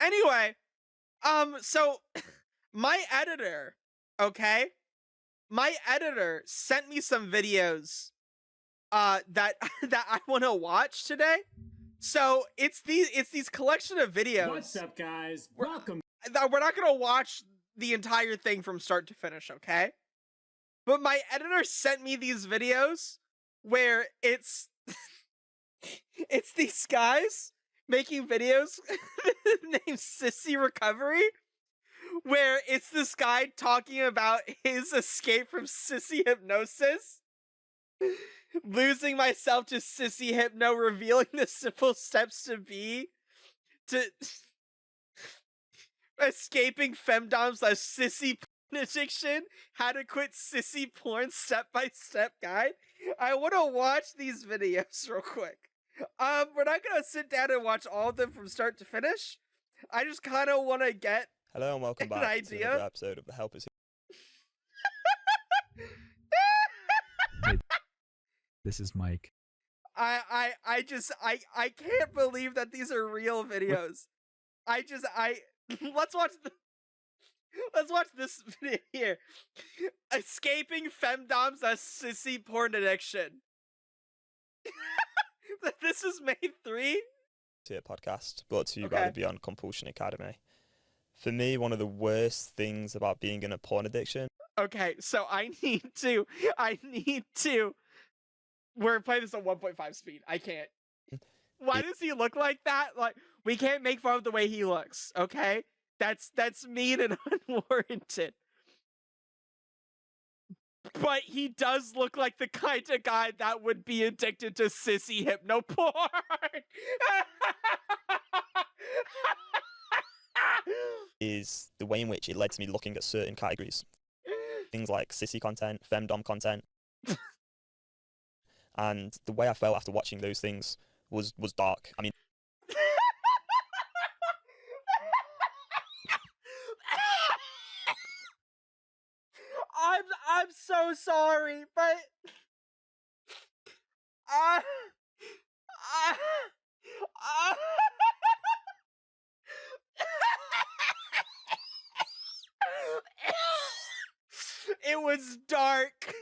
Anyway, so my editor, okay? My editor sent me some videos that that I want to watch today. So it's these collection of videos. What's up, guys? We're, Welcome. we're not gonna watch the entire thing from start to finish, okay? But my editor sent me these videos where it's it's these guys making videos named Sissy Recovery, where it's this guy talking about his escape from sissy hypnosis, losing myself to sissy hypno, revealing the simple steps to escaping femdoms like sissy porn addiction, how to quit sissy porn step-by-step guide. I want to watch these videos real quick. We're not gonna sit down and watch all of them from start to finish. I just kind of want to get Hello and welcome an back idea. to another episode of The Help Is Hey, this is Mike. I can't believe that these are real videos. Let's watch this video here. Escaping femdoms a sissy porn addiction. This is May 3. Here podcast brought to you by the Beyond Compulsion Academy. For me, one of the worst things about being in a porn addiction. Okay, so I need to. We're playing this at 1.5 speed. I can't. Why does he look like that? Like, we can't make fun of the way he looks, okay? That's mean and unwarranted. But he does look like the kind of guy that would be addicted to sissy hypno porn. Is the way in which it led to me looking at certain categories. Things like sissy content, femdom content. And the way I felt after watching those things was dark. I mean, I'm so sorry, but it was dark.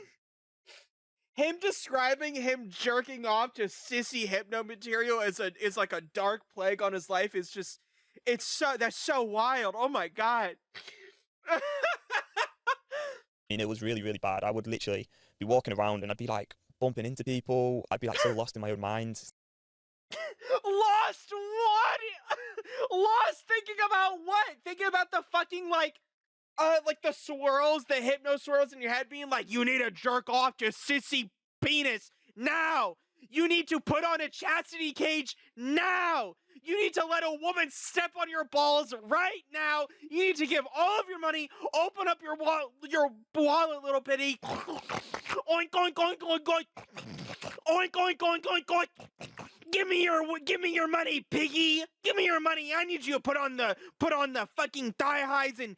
Him describing him jerking off to sissy hypno material is like a dark plague on his life. That's so wild. Oh my god. I mean, it was really, really bad. I would literally be walking around and I'd be like bumping into people. I'd be like so lost in my own mind. Lost what? Lost thinking about what? Thinking about the fucking like the swirls, the hypno swirls in your head being like, you need to jerk off to sissy penis now. You need to put on a chastity cage now. You need to let a woman step on your balls right now. You need to give all of your money. Open up your wallet, little bitty. Oink, oink, oink, oink, oink. Oink, oink, oink, oink, oink. Give me your money, piggy. Give me your money. I need you to put on the fucking thigh highs and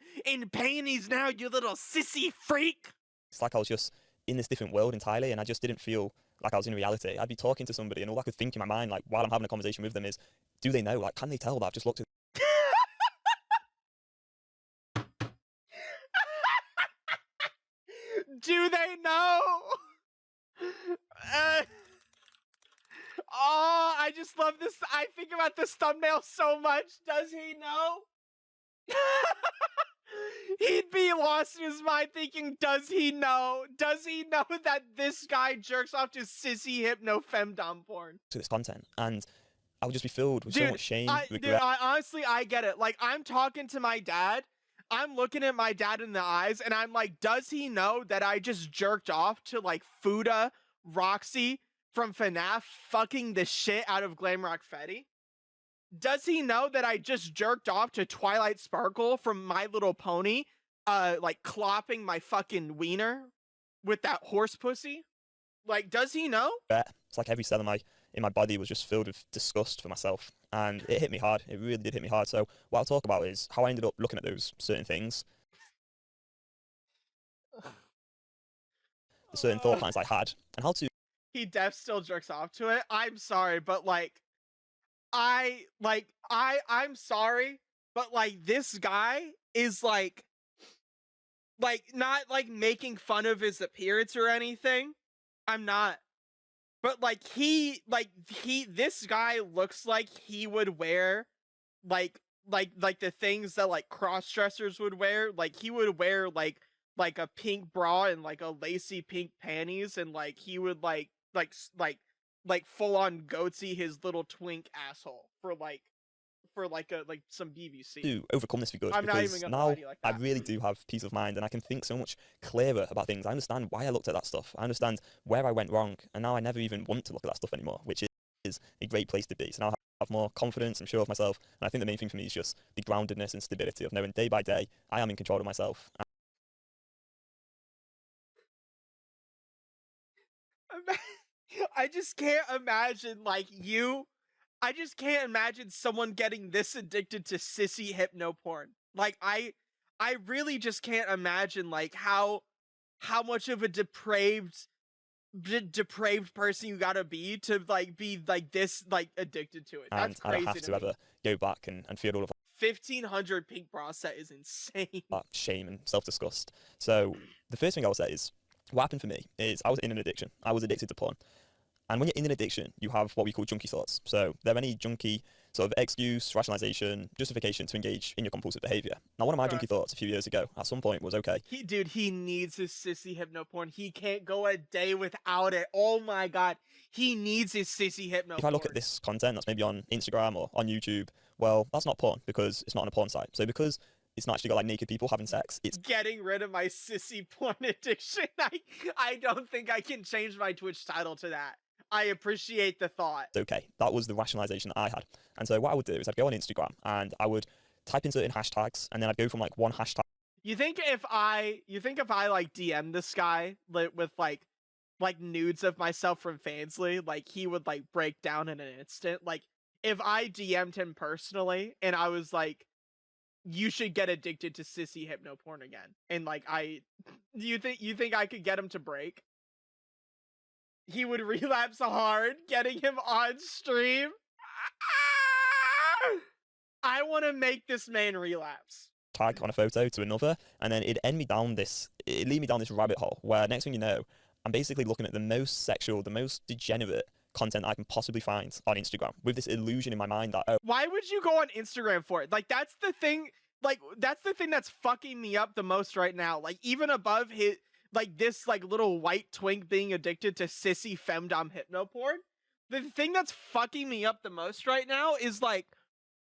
panties now, you little sissy freak. It's like I was just in this different world entirely, and I just didn't feel like I was in reality. I'd be talking to somebody, and all I could think in my mind, like while I'm having a conversation with them, is, do they know? Like, can they tell that I've just looked at? Do they know? Oh, I just love this. I think about this thumbnail so much. Does he know? He'd be lost in his mind thinking, does he know? Does he know that this guy jerks off to sissy hypno femdom porn? To this content, and I would just be filled with so much shame, regret. Honestly, I get it. Like, I'm talking to my dad. I'm looking at my dad in the eyes, and I'm like, does he know that I just jerked off to, like, Fuda Roxy from FNAF fucking the shit out of Glamrock Fetty? Does he know that I just jerked off to Twilight Sparkle from My Little Pony, like, clopping my fucking wiener with that horse pussy? Like, does he know? It's like every cell in my body was just filled with disgust for myself, and it hit me hard. It really did hit me hard. So what I'll talk about is how I ended up looking at those certain things, the certain thought patterns I had, and how to. He def still jerks off to it. I'm sorry, but like, I'm sorry, But like this guy is like not like making fun of his appearance or anything. I'm not. But like this guy looks like he would wear like the things that like cross dressers would wear. Like he would wear like a pink bra and like a lacy pink panties, and like he would like full on goatee his little twink asshole for some BBC. To overcome this for good, I'm not even because gonna now lie to you like I that. really do have peace of mind and I can think so much clearer about things. I understand why I looked at that stuff. I understand where I went wrong, and now I never even want to look at that stuff anymore, which is a great place to be. So now I have more confidence, I'm sure of myself, and I think the main thing for me is just the groundedness and stability of knowing day by day I am in control of myself. I just can't imagine I just can't imagine someone getting this addicted to sissy hypno porn. Like I really just can't imagine like how much of a depraved person you gotta be to be this addicted to it. That's And I crazy don't have to to me. ever go back and feel all of 1,500 pink bra set is insane. that shame and self-disgust. So the first thing I will say is, what happened for me is I was in an addiction. I was addicted to porn. And when you're in an addiction, you have what we call junkie thoughts. So they're any junkie sort of excuse, rationalization, justification to engage in your compulsive behavior. Now, one of my junkie thoughts a few years ago, at some point, was okay. He needs his sissy hypno porn. He can't go a day without it. Oh my god, he needs his sissy hypno porn. If I look at this content that's maybe on Instagram or on YouTube, well, that's not porn because it's not on a porn site. So because it's not actually got like naked people having sex, it's getting rid of my sissy porn addiction. I don't think I can change my Twitch title to that. I appreciate the thought. okay. That was the rationalization that I had. And so what I would do is I'd go on Instagram and I would type in certain hashtags, and then I'd go from like one hashtag. You think if I like DM this guy with like nudes of myself from Fansly, like he would like break down in an instant? Like if I DM'd him personally and I was like, you should get addicted to sissy hypno porn again, and like you think I could get him to break? He would relapse hard, getting him on stream. I want to make this man relapse. Tag on a photo to another, and then it'd lead me down this rabbit hole where next thing you know, I'm basically looking at the most sexual, the most degenerate content I can possibly find on Instagram with this illusion in my mind that, oh, why would you go on Instagram for it? Like that's the thing that's fucking me up the most right now. Like even above his this little white twink being addicted to sissy femdom hypno porn, the thing that's fucking me up the most right now is like,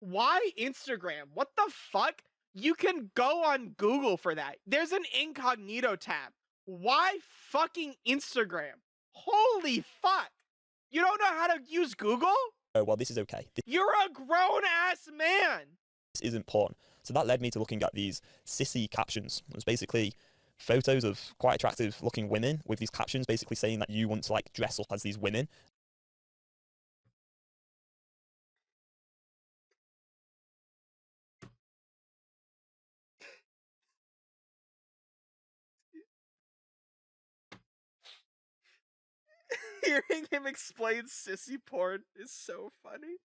why Instagram? What the fuck? You can go on Google for that. There's an incognito tab. Why fucking Instagram? Holy fuck. You don't know how to use Google? oh well, this is okay. You're a grown-ass man. This isn't porn. So that led me to looking at these sissy captions. It was basically photos of quite attractive looking women with these captions basically saying that you want to like dress up as these women. Hearing him explain sissy porn is so funny.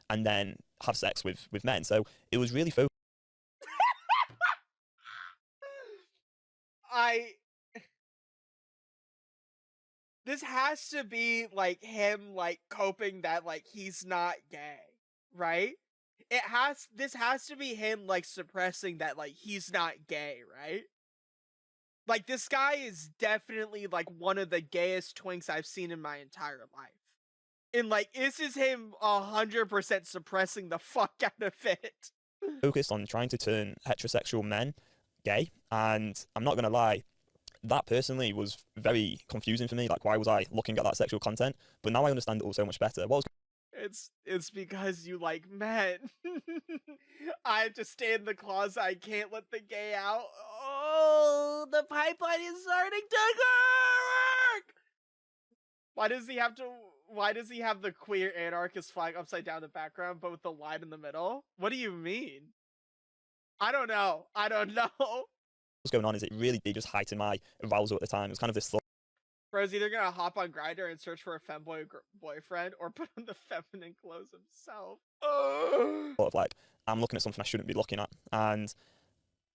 And then have sex with men. So it was really focused. This has to be like him like coping that like he's not gay, right? This has to be him like suppressing that like he's not gay, right? Like this guy is definitely like one of the gayest twinks I've seen in my entire life. And like this is him 100% suppressing the fuck out of it. Focused on trying to turn heterosexual men gay, and I'm not gonna lie, that personally was very confusing for me. Like, why was I looking at that sexual content? But now I understand it all so much better. What was It's because you like men. I have to stay in the closet. I can't let the gay out. Oh, the pipeline is starting to work. Why does he have the queer anarchist flag upside down in the background, but with the line in the middle? What do you mean? I don't know. going on is it really did just heighten my arousal at the time. It was kind of this thought. Bro's either gonna hop on Grindr and search for a femboy boyfriend or put on the feminine clothes himself. Sort of like, I'm looking at something I shouldn't be looking at. And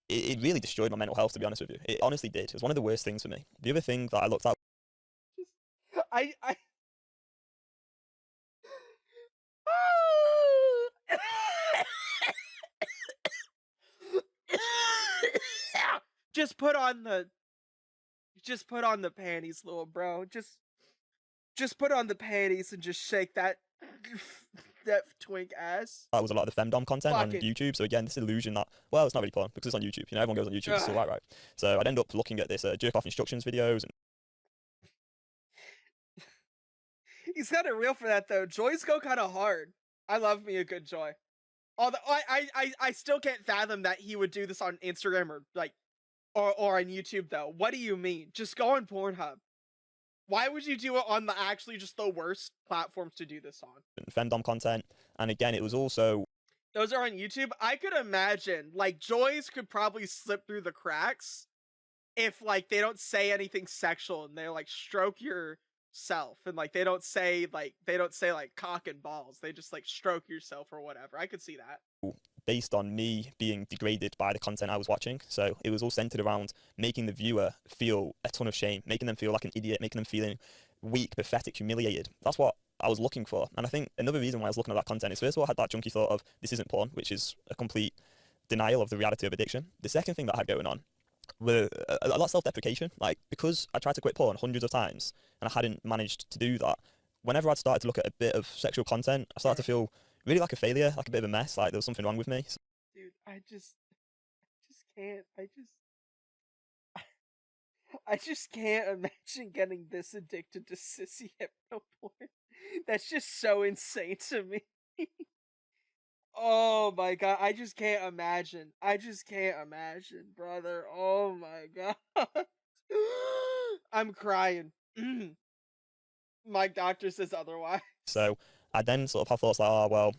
it really destroyed my mental health, to be honest with you. It honestly did. It was one of the worst things for me. The other thing that I looked at, I just put on the panties, little bro. Just put on the panties and just shake that twink ass. that was a lot of the femdom content on Fucking- YouTube. So again, this illusion that, well, it's not really porn because it's on YouTube. You know, everyone goes on YouTube. It's all right. So I'd end up looking at this jerk off instructions videos. And He's kind of real for that though. Joys go kind of hard. I love me a good joy. Although I still can't fathom that he would do this on Instagram or like or on YouTube though. What do you mean? Just go on Pornhub. Why would you do it on the actually just the worst platforms to do this on? femdom content. And again, it was also, Those are on YouTube. I could imagine like joys could probably slip through the cracks if like they don't say anything sexual and they like stroke yourself and like they don't say like cock and balls. They just like stroke yourself or whatever. I could see that. based on me being degraded by the content I was watching. So it was all centered around making the viewer feel a ton of shame, making them feel like an idiot, making them feeling weak, pathetic, humiliated. That's what I was looking for. And I think another reason why I was looking at that content is, first of all, I had that junky thought of this isn't porn, which is a complete denial of the reality of addiction. The second thing that I had going on were a lot of self-deprecation. Like, because I tried to quit porn hundreds of times and I hadn't managed to do that, whenever I'd started to look at a bit of sexual content, I started to feel really like a failure, like a bit of a mess, like there was something wrong with me. Dude, I just can't. I just can't imagine getting this addicted to sissy hypno porn. That's just so insane to me. Oh my god, I just can't imagine. Brother. Oh my god. I'm crying. My doctor says otherwise. So I then sort of have thoughts like, oh, well,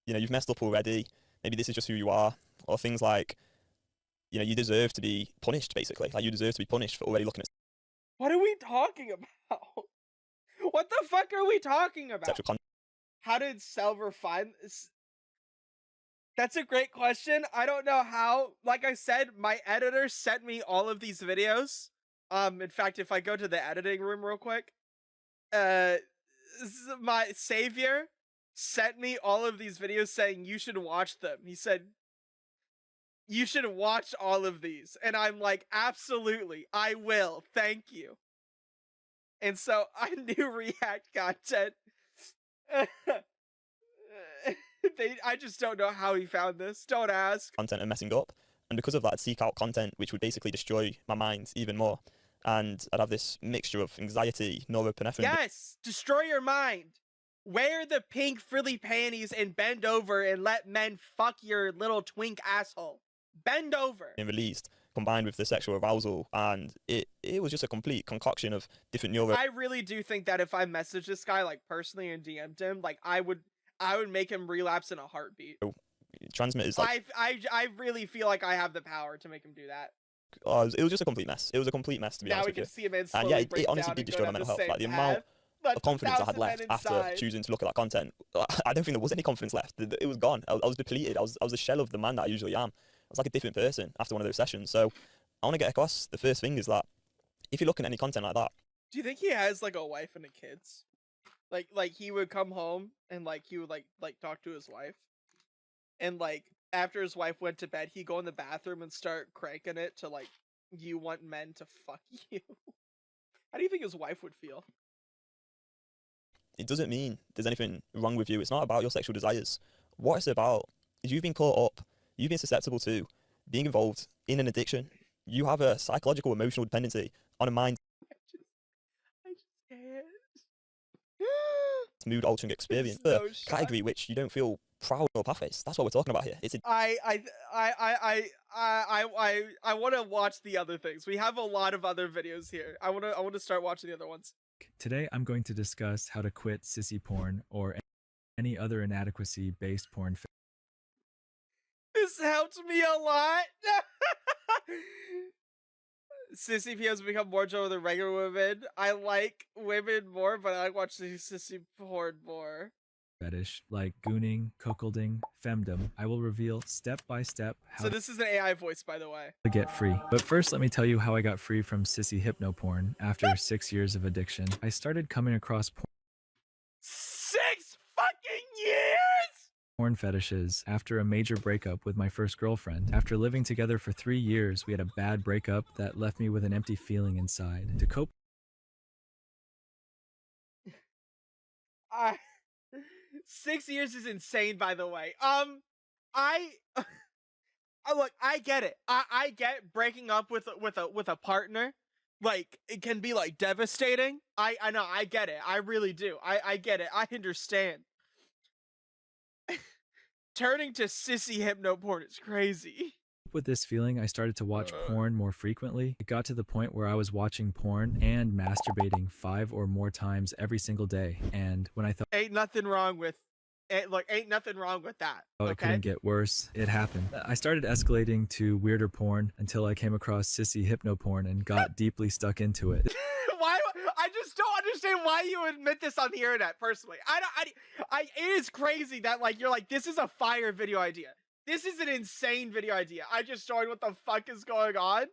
you know, you've messed up already. Maybe this is just who you are. Or things like, you know, you deserve to be punished, basically. Like, you deserve to be punished for already looking at What are we talking about? What the fuck are we talking about? sexual content. How did Selver find this? That's a great question. I don't know how. Like I said, my editor sent me all of these videos. In fact, if I go to the editing room real quick, my savior sent me all of these videos saying you should watch them. He said you should watch all of these, and I'm like, absolutely, I will. Thank you. And so I knew React content. I just don't know how he found this. Don't ask. Content and messing up. And because of that, I'd seek out content which would basically destroy my mind even more. And I'd have this mixture of anxiety, norepinephrine. Yes! Destroy your mind! Wear the pink frilly panties and bend over and let men fuck your little twink asshole. Bend over! Being released, combined with the sexual arousal, and it was just a complete concoction of different neuro. I really do think that if I messaged this guy, like, personally and DM'd him, like, I would make him relapse in a heartbeat. Transmitters. Like, I really feel like I have the power to make him do that. it was just a complete mess. It was a complete mess, to be Now honest we with can you. see a man And slowly yeah, it break honestly down did and go destroy my down mental the health. Like, the same amount path. Let of confidence I had 1,000 men left after inside. choosing to look at that content, I don't think there was any confidence left. It was gone. I was depleted. I was a shell of the man that I usually am. I was like a different person after one of those sessions. So I want to get across the first thing is that if you're looking at any content like that, Do you think he has like a wife and a kids? Like he would come home and like he would like talk to his wife, and like after his wife went to bed, he'd go in the bathroom and start cranking it to like, you want men to fuck you. How do you think his wife would feel? it doesn't mean there's anything wrong with you. It's not about your sexual desires. What it's about is you've been caught up, you've been susceptible to being involved in an addiction. You have a psychological, emotional dependency on a mind I just can't. mood altering experience. No A shot. category which you don't feel proud of pathways. That's what we're talking about here. It's a I want to watch the other things. We have a lot of other videos here. I want to start watching the other ones. Today, I'm going to discuss how to quit sissy porn or any other inadequacy-based porn. This helped me a lot. Sissy PMs become more trouble than regular women. I like women more, but I like watching sissy porn more. fetish, like gooning, cuckolding, femdom. I will reveal step by step how So this is an AI voice, by the way. to get free. But first, let me tell you how I got free from sissy hypno porn after 6 years of addiction. I started coming across 6 fucking years? porn fetishes after a major breakup with my first girlfriend. After living together for 3 years, we had a bad breakup that left me with an empty feeling inside. To cope, 6 years is insane, by the way. I look, I get it. I get breaking up with a partner. Like, it can be like devastating. I know, I get it. I really do. I get it. I understand. Turning to sissy hypno porn is crazy. with this feeling, I started to watch porn more frequently. It got to the point where I was watching porn and masturbating 5 or more times every single day. And when I thought Ain't nothing wrong with ain't nothing wrong with that. it Okay? couldn't get worse, it happened. I started escalating to weirder porn until I came across sissy hypno porn and got deeply stuck into it. Why? I just don't understand why you admit this on the internet. Personally, it is crazy that like you're like, this is a fire video idea. This is an insane video idea. I just joined. What the fuck is going on?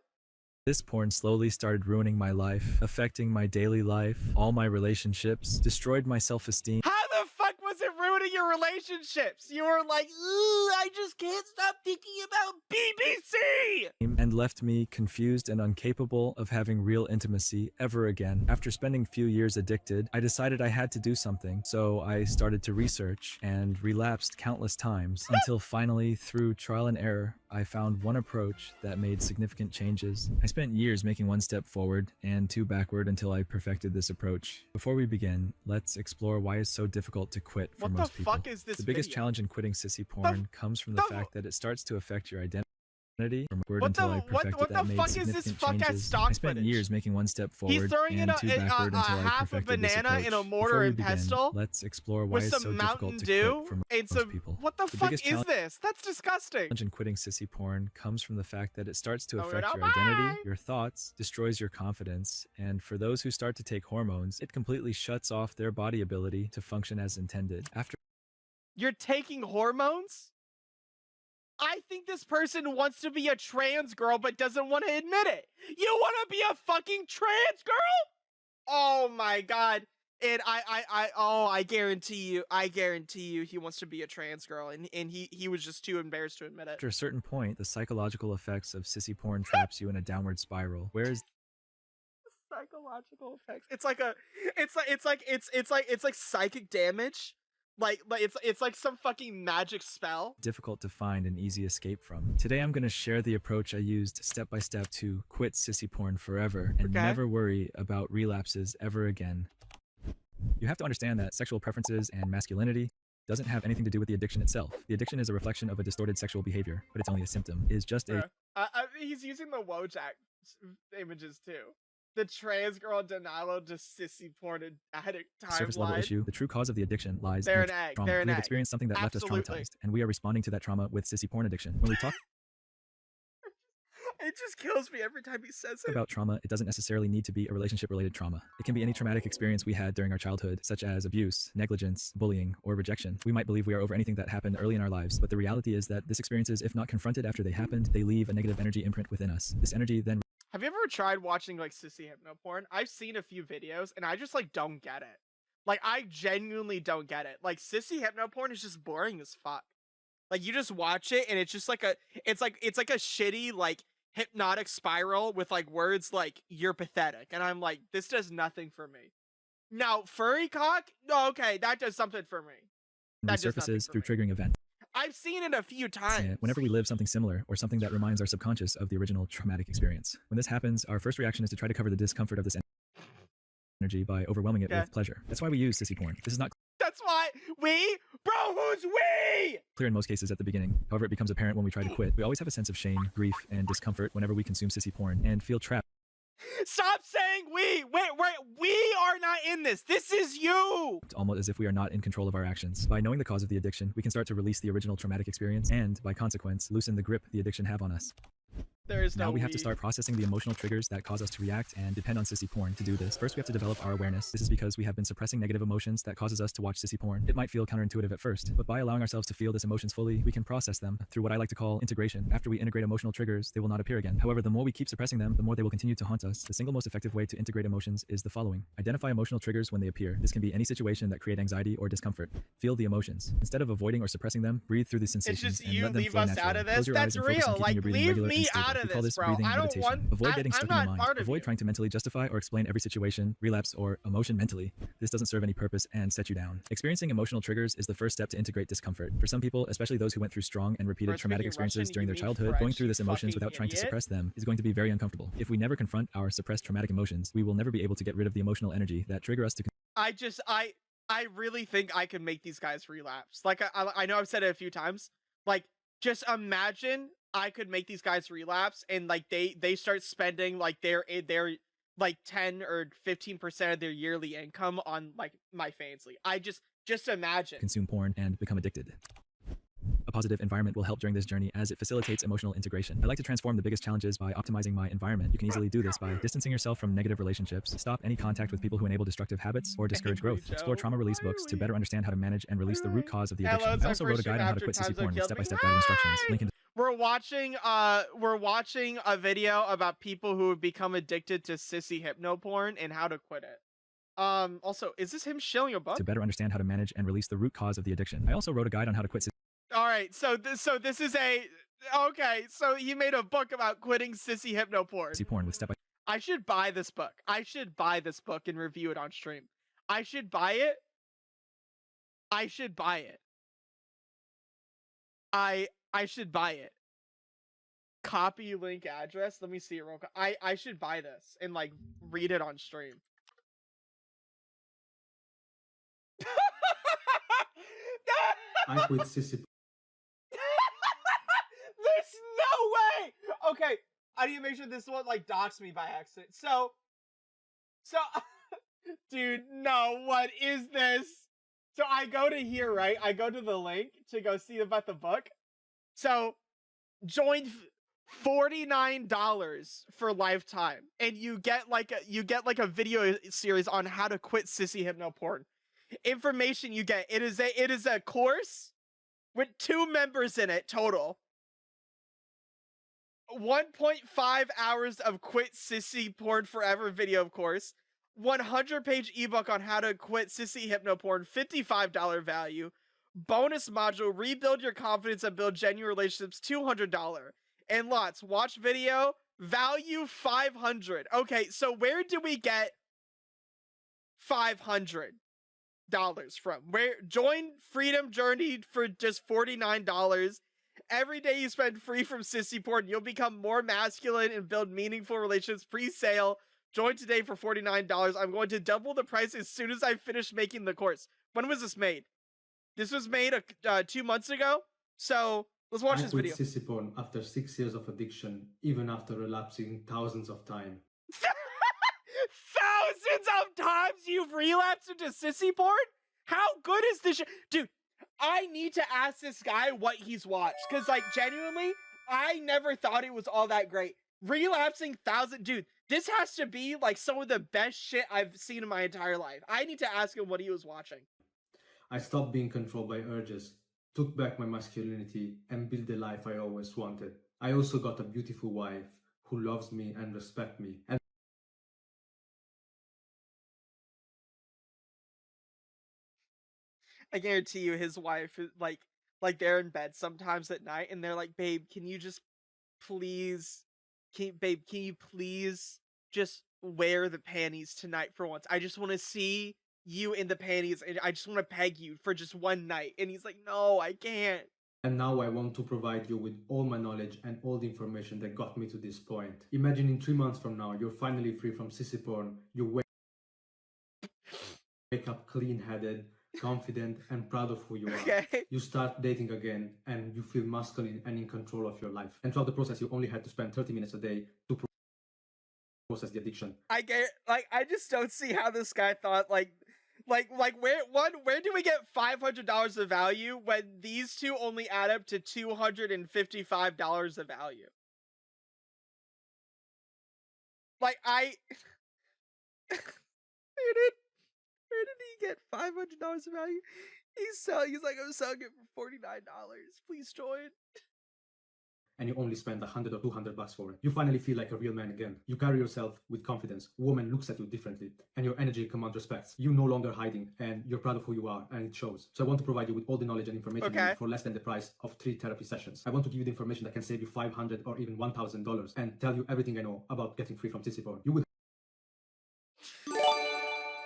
This porn slowly started ruining my life, affecting my daily life, all my relationships, destroyed my self-esteem. How the fuck was it ruining your relationships? You were like, ooh, I just can't stop thinking about BBC. And left me confused and incapable of having real intimacy ever again. After spending few years addicted, I decided I had to do something, so I started to research and relapsed countless times until finally, through trial and error, I found one approach that made significant changes. I spent years making 1 step forward and 2 backward until I perfected this approach. Before we begin, let's explore why it's so difficult to quit for What the most people. fuck is this The biggest video? challenge in quitting sissy porn comes from the fact that it starts to affect your identity. Until I perfected what that the made fuck is this significant fuck-ass changes. stock I spent footage? years making 1 step forward He's throwing in and 2 backward until I half a perfected this banana in a approach. mortar Before we and begin, pestle let's explore why with it's so some difficult Mountain to Dew quit for and most some. people. What the The fuck biggest is this? That's disgusting. challenge in quitting sissy porn comes from the fact that it starts to Over affect and your out, identity, bye. your thoughts, destroys your confidence, and for those who start to take hormones, it completely shuts off their body ability to function as intended. After You're taking hormones? I think this person wants to be a trans girl but doesn't want to admit it. You want to be a fucking trans girl? Oh my god. And I guarantee you he wants to be a trans girl and he was just too embarrassed to admit it. After a certain point, the psychological effects of sissy porn traps you in a downward spiral. Whereas Psychological effects. It's like psychic damage. Like it's like some fucking magic spell. difficult to find an easy escape from. Today I'm going to share the approach I used step by step to quit sissy porn forever and Okay. never worry about relapses ever again. You have to understand that sexual preferences and masculinity doesn't have anything to do with the addiction itself. The addiction is a reflection of a distorted sexual behavior, but it's only a symptom. It is just a He's using the Wojak images too. The trans girl denial to sissy porn addict surface level timeline. issue. The true cause of the addiction lies They're in an egg. trauma. They're an We have egg. experienced something that left us Absolutely. traumatized, and we are responding to that trauma with sissy porn addiction. When we talk It just kills me every time he says it. about trauma, it doesn't necessarily need to be a relationship-related trauma. It can be any traumatic experience we had during our childhood, such as abuse, negligence, bullying, or rejection. We might believe we are over anything that happened early in our lives, but the reality is that these experiences, if not confronted after they happened, they leave a negative energy imprint within us. This energy then Have you ever tried watching like sissy hypno porn? I've seen a few videos and I just like don't get it. Like I genuinely don't get it. Like sissy hypno porn is just boring as fuck. Like you just watch it and it's just like it's like a shitty like hypnotic spiral with like words like you're pathetic and I'm like this does nothing for me. Now furry cock? No, okay, that does something for me. That does nothing resurfaces for through me. triggering events. I've seen it a few times. Whenever we live something similar or something that reminds our subconscious of the original traumatic experience. When this happens, our first reaction is to try to cover the discomfort of this energy by overwhelming it with pleasure. That's why we use sissy porn. This is not That's why who's we? clear in most cases at the beginning. However, it becomes apparent when we try to quit. We always have a sense of shame, grief, and discomfort whenever we consume sissy porn and feel trapped. Stop saying we. We are not in this. This is you. Almost as if we are not in control of our actions. By knowing the cause of the addiction, we can start to release the original traumatic experience and, by consequence, loosen the grip the addiction have on us. There is no Now we have to we. start processing the emotional triggers that cause us to react and depend on sissy porn. To do this, first we have to develop our awareness. This is because we have been suppressing negative emotions that causes us to watch sissy porn. It might feel counterintuitive at first, but by allowing ourselves to feel these emotions fully, we can process them through what I like to call integration. After we integrate emotional triggers, they will not appear again. However, the more we keep suppressing them, the more they will continue to haunt us. The single most effective way to integrate emotions is the following. Identify emotional triggers when they appear. This can be any situation that create anxiety or discomfort. Feel the emotions. Instead of avoiding or suppressing them, breathe through the sensations It's just and you let them leave flow us naturally. out of this. Close your That's eyes and focus on real. keeping Like, your breathing leave regular me and stable. out of We call this, this bro. breathing I don't meditation. want. Avoid getting I'm stuck in your not mind. part of Avoid you. trying to mentally justify or explain every situation, relapse, or emotion mentally. This doesn't serve any purpose and set you down. Experiencing emotional triggers is the first step to integrate discomfort. For some people, especially those who went through strong and repeated Bro, traumatic speaking experiences Russian, during you their mean childhood, going French, through you this emotions fucking without trying to idiot. suppress them is going to be very uncomfortable. If we never confront our suppressed traumatic emotions, we will never be able to get rid of the emotional energy that trigger us to I really think I can make these guys relapse. Like I know I've said it a few times. Like, just imagine I could make these guys relapse, and like they start spending like their like 10 or 15% of their yearly income on like my fansly. I just imagine. consume porn and become addicted. A positive environment will help during this journey as it facilitates emotional integration. I like to transform the biggest challenges by optimizing my environment. You can easily do this by distancing yourself from negative relationships, stop any contact with people who enable destructive habits or discourage Angry growth, Joe. explore trauma release books to better understand how to manage and release the root cause of the Hello, addiction. it's I my also wrote a first guide stream on how to after quit sissy times porn like with yelled step-by-step me. guide instructions. Link in We're watching a video about people who have become addicted to sissy hypno porn and how to quit it. Also, is this him shilling a book? to better understand how to manage and release the root cause of the addiction. I also wrote a guide on how to quit All right, so this is a okay. So he made a book about quitting sissy hypno porn. sissy porn with step by I should buy this book. I should buy this book and review it on stream. I should buy it. I should buy it. I should buy it. Copy link address. Let me see it real quick. I should buy this and like read it on stream. I quit sissy. There's no way. Okay, I need to make sure this one like dox me by accident. So, dude, no. What is this? So I go to here, right? I go to the link to go see about the book. So, join $49 for lifetime, and you get like a video series on how to quit sissy hypno porn. Information you get. It is a course with 2 members in it total. 1.5 hours of quit sissy porn forever video, of course. 100-page ebook on how to quit sissy hypno porn, $55 value. Bonus module, rebuild your confidence and build genuine relationships, $200. And lots, watch video, value $500. Okay, so where do we get $500 from? Where join Freedom Journey for just $49. Every day you spend free from sissy porn, you'll become more masculine and build meaningful relationships. Pre-sale. Join today for $49. I'm going to double the price as soon as I finish making the course. When was this made? This was made 2 months ago. So let's watch I this quit video. sissy porn after 6 years of addiction, even after relapsing thousands of times. Thousands of times you've relapsed into sissy porn? How good is this shit? Dude, I need to ask this guy what he's watched. Because, like, genuinely, I never thought it was all that great. Relapsing dude, this has to be, like, some of the best shit I've seen in my entire life. I need to ask him what he was watching. I stopped being controlled by urges, took back my masculinity, and built the life I always wanted. I also got a beautiful wife who loves me and respects me. And I guarantee you his wife is like they're in bed sometimes at night and they're like, babe, can you just please can you please just wear the panties tonight for once? I just want to see you in the panties and I just want to peg you for just one night. And he's like, no, I can't. now I want to provide you with all my knowledge and all the information that got me to this point. Imagine in 3 months from now, you're finally free from sissy porn. You wake up clean-headed, confident, and proud of who you are. Okay. You start dating again, and you feel masculine and in control of your life. And throughout the process, you only had to spend 30 minutes a day to process the addiction. I just don't see how this guy thought where do we get $500 of value when these two only add up to $255 of value? Like where did he get $500 of value? He's like, I'm selling it for $49. Please join. And you only spend $100 or $200 for it. You finally feel like a real man again. You carry yourself with confidence. Woman looks at you differently, and your energy commands respect. You're no longer hiding, and you're proud of who you are, and it shows. So I want to provide you with all the knowledge and information you need for less than the price of 3 therapy sessions. I want to give you the information that can save you $500 or even $1,000 and tell you everything I know about getting free from sissy porn. You will.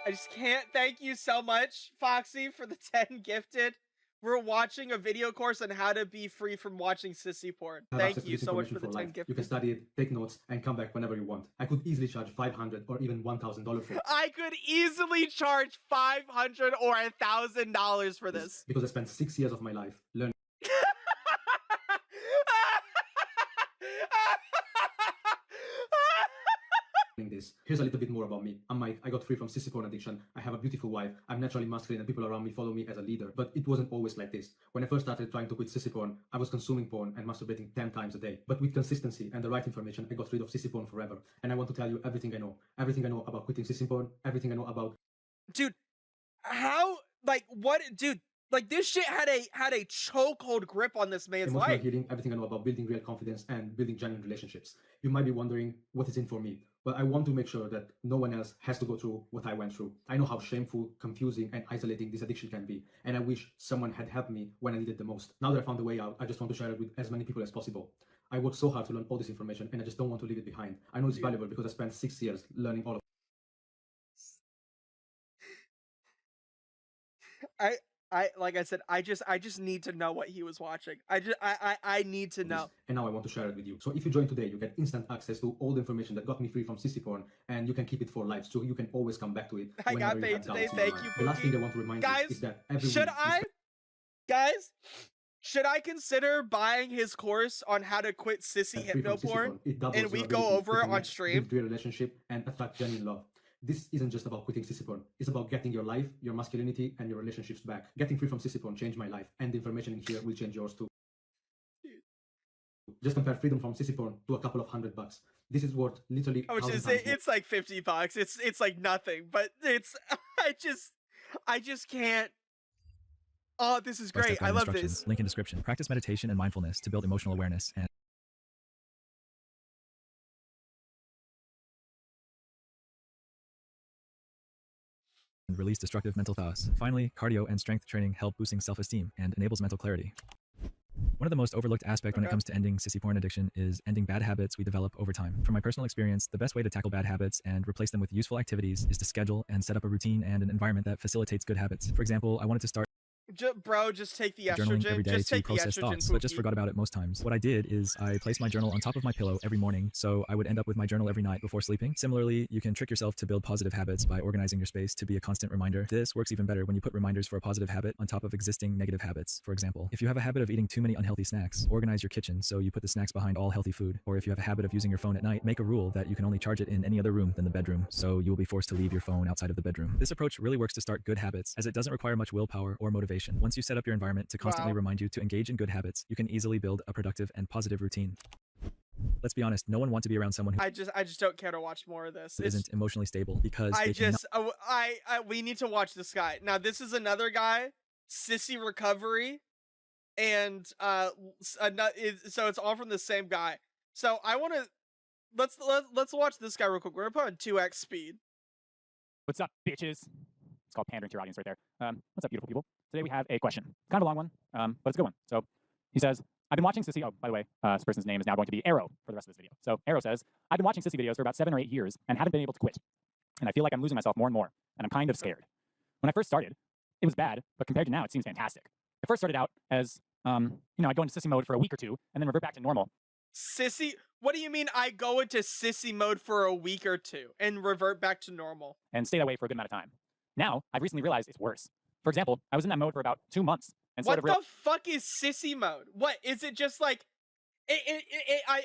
I just can't thank you so much, Foxy, for the 10 gifted. We're watching a video course on how to be free from watching sissy porn. Thank you so much for the 10 gifted. You can study it, take notes, and come back whenever you want. I could easily charge $500 or even $1,000 for it. I could easily charge $500 or $1,000 for this. Because I spent 6 years of my life learning this. Here's a little bit more about me. I'm Mike. I got free from sissy porn addiction. I have a beautiful wife. I'm naturally masculine and people around me follow me as a leader. But it wasn't always like this. When I first started trying to quit sissy porn, I was consuming porn and masturbating 10 times a day. But with consistency and the right information, I got rid of sissy porn forever. And I want to tell you everything I know. Everything I know about quitting sissy porn. Everything I know about... Dude, how... Like, what... Dude, like, this shit had a chokehold grip on this man's emotional life. Healing, everything I know about building real confidence and building genuine relationships. You might be wondering what is in for me. Well, I want to make sure that no one else has to go through what I went through. I know how shameful, confusing, and isolating this addiction can be, and I wish someone had helped me when I needed the most. Now that I found a way out, I just want to share it with as many people as possible. I worked so hard to learn all this information, and I just don't want to leave it behind. I know it's valuable because I spent 6 years learning all of it. Like I said, I just need to know what he was watching. I need to know. And now I want to share it with you. So if you join today, you get instant access to all the information that got me free from sissy porn, and you can keep it for life, so you can always come back to it. I got paid today. Thank you. The last thing I want to remind you is that should I consider buying his course on how to quit sissy hypno porn, and we go over it on stream? Build real relationship and attract genuine love. This isn't just about quitting sissy porn. It's about getting your life, your masculinity, and your relationships back. Getting free from sissy porn changed my life, and the information in here will change yours too. Just compare freedom from sissy porn to a couple of $100. This is worth literally. Which is it's like $50. It's like nothing, but it's I just can't. Oh, this is great. I love this. Link in description. Practice meditation and mindfulness to build emotional awareness and release destructive mental thoughts. Finally, cardio and strength training help boosting self-esteem and enables mental clarity. One of the most overlooked aspects when it comes to ending sissy porn addiction is ending bad habits we develop over time. From my personal experience, the best way to tackle bad habits and replace them with useful activities is to schedule and set up a routine and an environment that facilitates good habits. For example, I wanted to start Bro, just take the estrogen. Journaling every day just to take process the estrogen, thoughts, but just forgot about it most times. What I did is I placed my journal on top of my pillow every morning, so I would end up with my journal every night before sleeping. Similarly, you can trick yourself to build positive habits by organizing your space to be a constant reminder. This works even better when you put reminders for a positive habit on top of existing negative habits. For example, if you have a habit of eating too many unhealthy snacks, organize your kitchen so you put the snacks behind all healthy food. Or if you have a habit of using your phone at night, make a rule that you can only charge it in any other room than the bedroom, so you will be forced to leave your phone outside of the bedroom. This approach really works to start good habits, as it doesn't require much willpower or motivation. Once you set up your environment to constantly remind you to engage in good habits, you can easily build a productive and positive routine. Let's be honest, no one wants to be around someone who I just don't care to watch more of this. isn't emotionally stable because we need to watch this guy. Now this is another guy, sissy recovery, and so it's all from the same guy. So I want to let's watch this guy real quick. We're gonna put on 2x speed. What's up, bitches? It's called pandering to your audience right there. What's up, beautiful people? Today we have a question. Kind of a long one, but it's a good one. So he says, I've been watching sissy. Oh, by the way, this person's name is now going to be Arrow for the rest of this video. So Arrow says, I've been watching sissy videos for about 7 or 8 years and haven't been able to quit. And I feel like I'm losing myself more and more, and I'm kind of scared. When I first started, it was bad, but compared to now, it seems fantastic. I first started out as, I'd go into sissy mode for a week or two and then revert back to normal. Sissy? What do you mean I go into sissy mode for a week or two and revert back to normal? And stay that way for a good amount of time. Now, I've recently realized it's worse. For example, I was in that mode for about 2 months. And what the fuck is sissy mode? What is it? Just like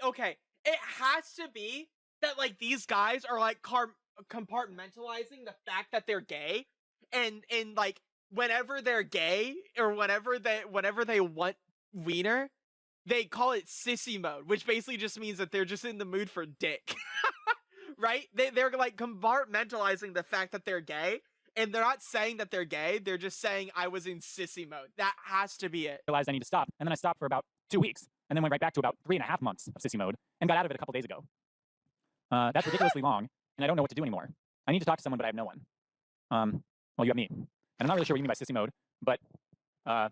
okay. It has to be that like these guys are like compartmentalizing the fact that they're gay, and like whenever they're gay or whenever they want wiener, they call it sissy mode, which basically just means that they're just in the mood for dick. right? They're like compartmentalizing the fact that they're gay, and they're not saying that they're gay. They're just saying I was in sissy mode. That has to be it. Realized I need to stop, and then I stopped for about 2 weeks, and then went right back to about 3.5 months of sissy mode, and got out of it a couple days ago. That's ridiculously long, and I don't know what to do anymore. I need to talk to someone, but I have no one. Well, you have me, and I'm not really sure what you mean by sissy mode, but I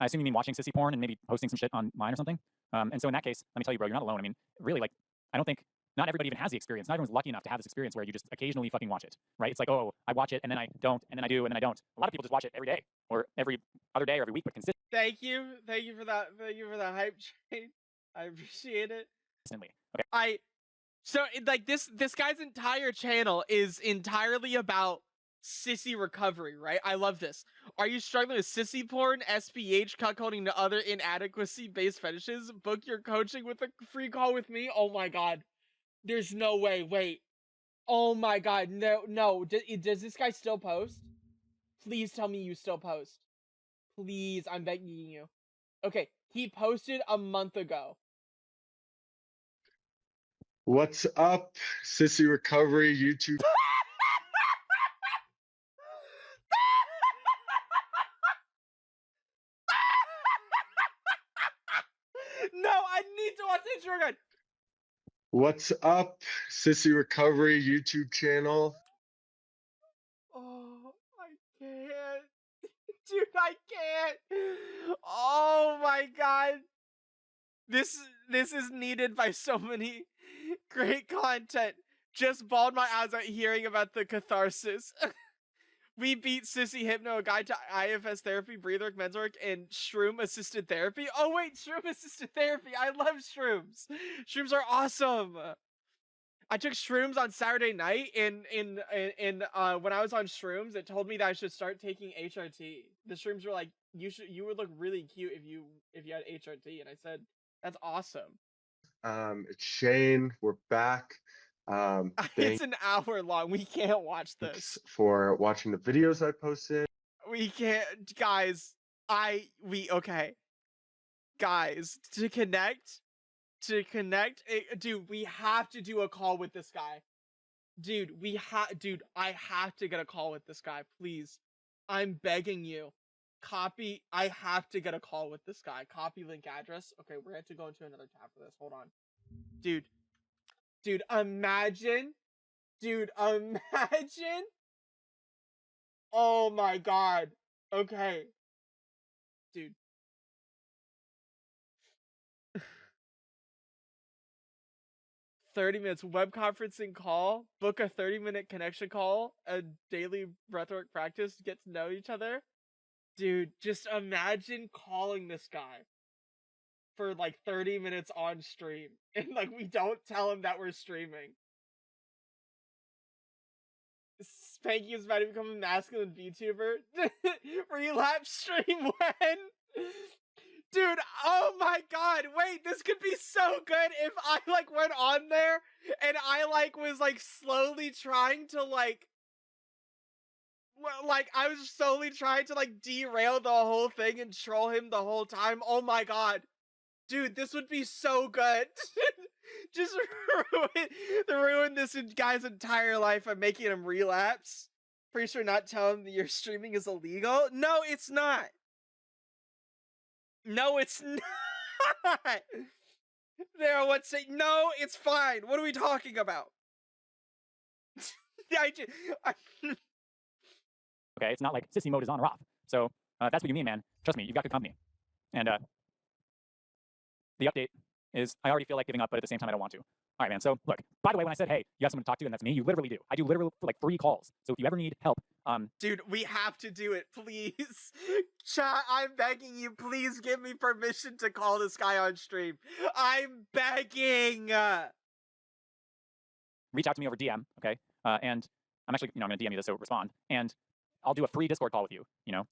assume you mean watching sissy porn and maybe posting some shit online or something. And so in that case, let me tell you, bro, you're not alone. I mean, really, like, I don't think not everybody even has the experience. Not everyone's lucky enough to have this experience where you just occasionally fucking watch it, right? It's like, oh, I watch it and then I don't, and then I do, and then I don't. A lot of people just watch it every day or every other day or every week, but consistently. Thank you for that. Thank you for the hype train. I appreciate it. Okay. So like this guy's entire channel is entirely about sissy recovery, right? I love this. Are you struggling with sissy porn, SPH, cuckolding to other inadequacy-based fetishes? Book your coaching with a free call with me. Oh my god. There's no way. Wait. Oh my god. No. Does this guy still post? Please tell me you still post. Please, I'm begging you. Okay, he posted a month ago. What's up, Sissy Recovery YouTube? No, I need to watch the intro again. What's up, Sissy Recovery YouTube channel? Oh, I can't. Dude, I can't. Oh my god. This is needed by so many great content. Just bawled my eyes out hearing about the catharsis. We beat Sissy Hypno, a guide to IFS therapy, breathwork, men's work, and shroom-assisted therapy. Oh wait, shroom-assisted therapy. I love shrooms. Shrooms are awesome. I took shrooms on Saturday night, and when I was on shrooms, it told me that I should start taking HRT. The shrooms were like, you would look really cute if you had HRT, and I said, that's awesome. It's Shane. We're back. It's an hour long. We can't watch this. Thanks for watching the videos I posted. We can't, guys. Okay, guys. To connect, dude. We have to do a call with this guy, dude. I have to get a call with this guy, please. I'm begging you. I have to get a call with this guy. Copy link address. Okay, we're going to go into another tab for this. Hold on. Dude, imagine. Oh my god. Okay. Dude. "30 minutes web conferencing call. Book a 30-minute connection call. A daily breathwork practice. Get to know each other." Dude, just imagine calling this guy for like 30 minutes on stream, and like we don't tell him that we're streaming. Panky is about to become a masculine VTuber. Relapse stream when? Dude, oh my god, wait, this could be so good if I like went on there and I like was like slowly trying to like I was slowly trying to like derail the whole thing and troll him the whole time. Oh my god. Dude, this would be so good. Just ruin this guy's entire life by making him relapse. Pretty sure not tell him that your streaming is illegal. No, it's not. No, it's not. There, what's it? No, it's fine. What are we talking about? Okay, it's not like sissy mode is on or off. So if that's what you mean, man, trust me, you've got good company. And the update is I already feel like giving up, but at the same time, I don't want to. All right, man. So look, by the way, when I said, hey, you have someone to talk to, and that's me, you literally do. I do literally for like 3 calls. So if you ever need help, dude, we have to do it, please. Chat, I'm begging you, please give me permission to call this guy on stream. I'm begging. Reach out to me over DM, okay? And I'm actually, I'm going to DM you this, so respond. And I'll do a free Discord call with you.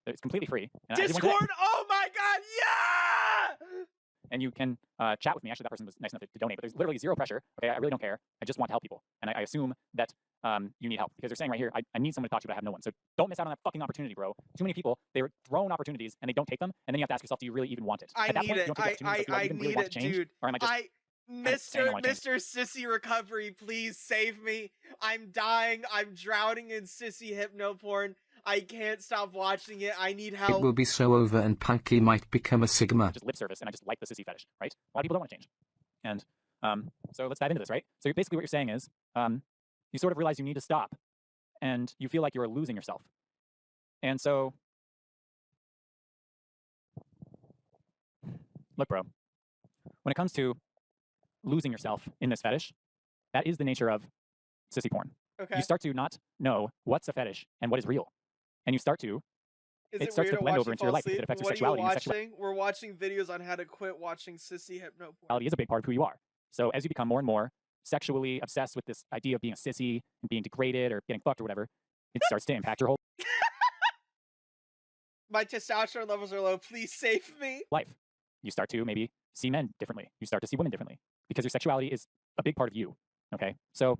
It's completely free. And Discord? Oh my god, yeah! And you can chat with me. Actually, that person was nice enough to donate, but there's literally zero pressure. Okay, I really don't care. I just want to help people. And I assume that you need help because they're saying right here, I need someone to talk to, but I have no one. So don't miss out on that fucking opportunity, bro. Too many people, they're thrown opportunities and they don't take them. And then you have to ask yourself, do you really even want it? I At that need point, it. you don't take the opportunities, like, do I even really want to change? dude. Or am I just Mr. Sissy Recovery, please save me. I'm dying. I'm drowning in sissy hypno porn. I can't stop watching it. I need help. It will be so over and Panky might become a Sigma. Just lip service, and I just like the sissy fetish, right? A lot of people don't want to change. And so let's dive into this, right? So basically what you're saying is you sort of realize you need to stop, and you feel like you're losing yourself. And so, look, bro, when it comes to losing yourself in this fetish, that is the nature of sissy porn. Okay. You start to not know what's a fetish and what is real. And you start to, Is starts to blend over into your life because it affects your sexuality. What are you watching? We're watching videos on how to quit watching sissy hypno porn. Sexuality is a big part of who you are. So as you become more and more sexually obsessed with this idea of being a sissy and being degraded or getting fucked or whatever, it starts to impact your whole My testosterone levels are low. Please save me. life. You start to maybe see men differently. You start to see women differently because your sexuality is a big part of you. Okay. So